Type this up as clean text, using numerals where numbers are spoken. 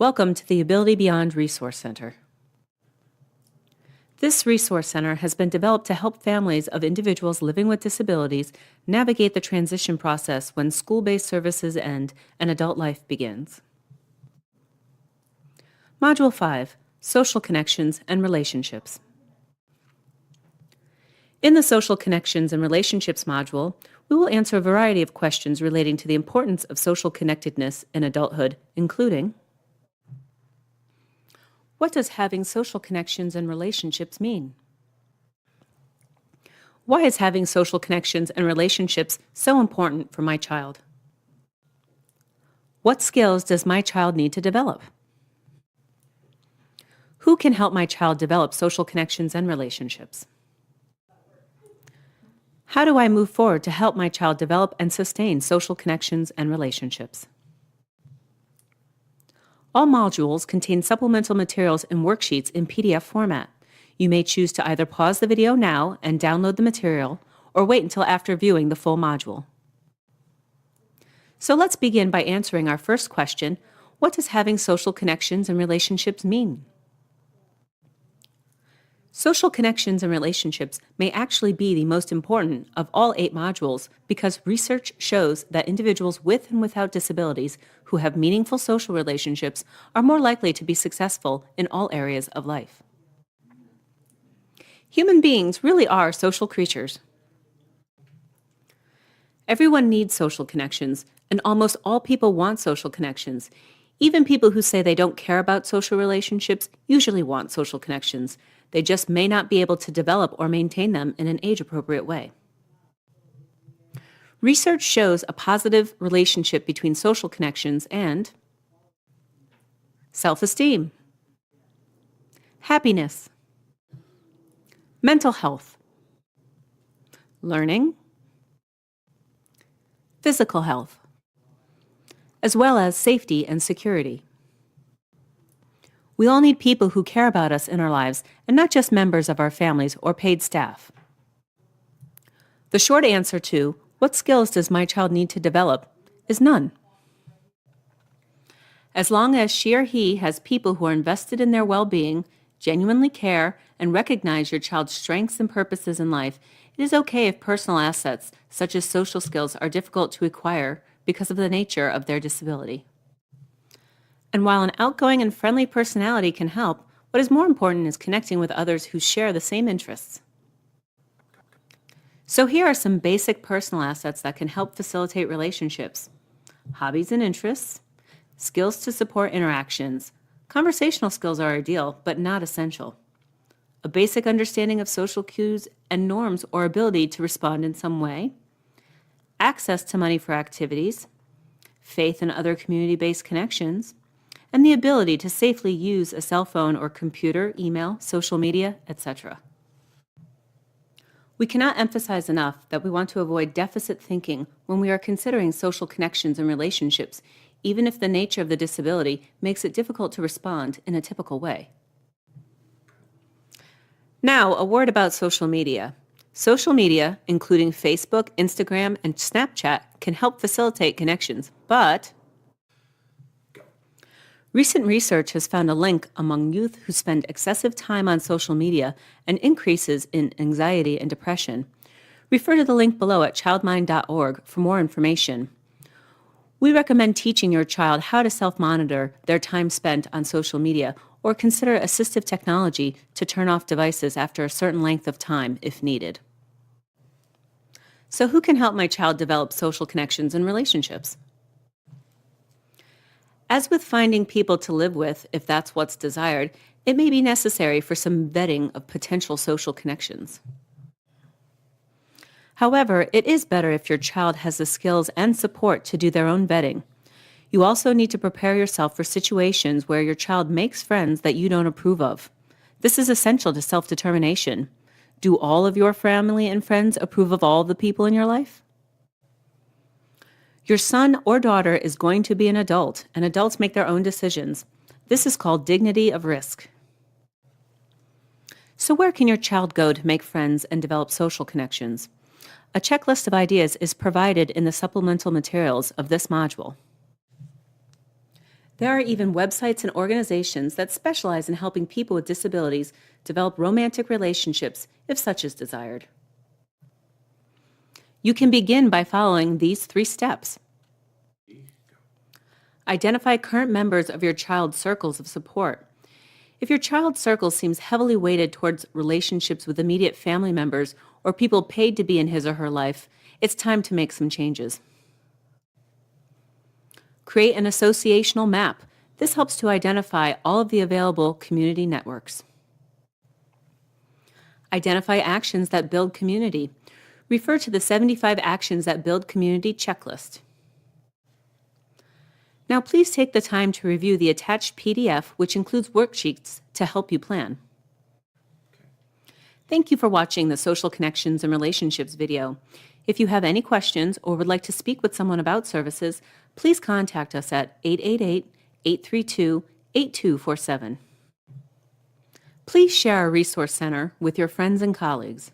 Welcome to the Ability Beyond Resource Center. This resource center has been developed to help families of individuals living with disabilities navigate the transition process when school-based services end and adult life begins. Module 5, Social Connections and Relationships. In the Social Connections and Relationships module, we will answer a variety of questions relating to the importance of social connectedness in adulthood, including: what does having social connections and relationships mean? Why is having social connections and relationships so important for my child? What skills does my child need to develop? Who can help my child develop social connections and relationships? How do I move forward to help my child develop and sustain social connections and relationships? All modules contain supplemental materials and worksheets in PDF format. You may choose to either pause the video now and download the material, or wait until after viewing the full module. So let's begin by answering our first question: what does having social connections and relationships mean? Social connections and relationships may actually be the most important of all 8 modules because research shows that individuals with and without disabilities who have meaningful social relationships are more likely to be successful in all areas of life. Human beings really are social creatures. Everyone needs social connections, and almost all people want social connections. Even people who say they don't care about social relationships usually want social connections. They just may not be able to develop or maintain them in an age-appropriate way. Research shows a positive relationship between social connections and self-esteem, happiness, mental health, learning, physical health, as well as safety and security. We all need people who care about us in our lives, and not just members of our families or paid staff. The short answer to what skills does my child need to develop is none. As long as she or he has people who are invested in their well-being, genuinely care, and recognize your child's strengths and purposes in life, it is okay if personal assets, such as social skills, are difficult to acquire because of the nature of their disability. And while an outgoing and friendly personality can help, what is more important is connecting with others who share the same interests. So here are some basic personal assets that can help facilitate relationships: hobbies and interests, skills to support interactions. Conversational skills are ideal, but not essential. A basic understanding of social cues and norms or ability to respond in some way. Access to money for activities. Faith and other community-based connections. And the ability to safely use a cell phone or computer, email, social media, etc. We cannot emphasize enough that we want to avoid deficit thinking when we are considering social connections and relationships, even if the nature of the disability makes it difficult to respond in a typical way. Now, a word about social media. Social media, including Facebook, Instagram, and Snapchat, can help facilitate connections, but recent research has found a link among youth who spend excessive time on social media and increases in anxiety and depression. Refer to the link below at childmind.org for more information. We recommend teaching your child how to self-monitor their time spent on social media, or consider assistive technology to turn off devices after a certain length of time if needed. So who can help my child develop social connections and relationships? As with finding people to live with, if that's what's desired, it may be necessary for some vetting of potential social connections. However, it is better if your child has the skills and support to do their own vetting. You also need to prepare yourself for situations where your child makes friends that you don't approve of. This is essential to self-determination. Do all of your family and friends approve of all the people in your life? Your son or daughter is going to be an adult, and adults make their own decisions. This is called dignity of risk. So where can your child go to make friends and develop social connections? A checklist of ideas is provided in the supplemental materials of this module. There are even websites and organizations that specialize in helping people with disabilities develop romantic relationships if such is desired. You can begin by following these 3 steps. Identify current members of your child's circles of support. If your child's circle seems heavily weighted towards relationships with immediate family members or people paid to be in his or her life, it's time to make some changes. Create an associational map. This helps to identify all of the available community networks. Identify actions that build community. Refer to the 75 Actions That Build Community checklist. Now please take the time to review the attached PDF, which includes worksheets to help you plan. Thank you for watching the Social Connections and Relationships video. If you have any questions or would like to speak with someone about services, please contact us at 888-832-8247. Please share our Resource Center with your friends and colleagues.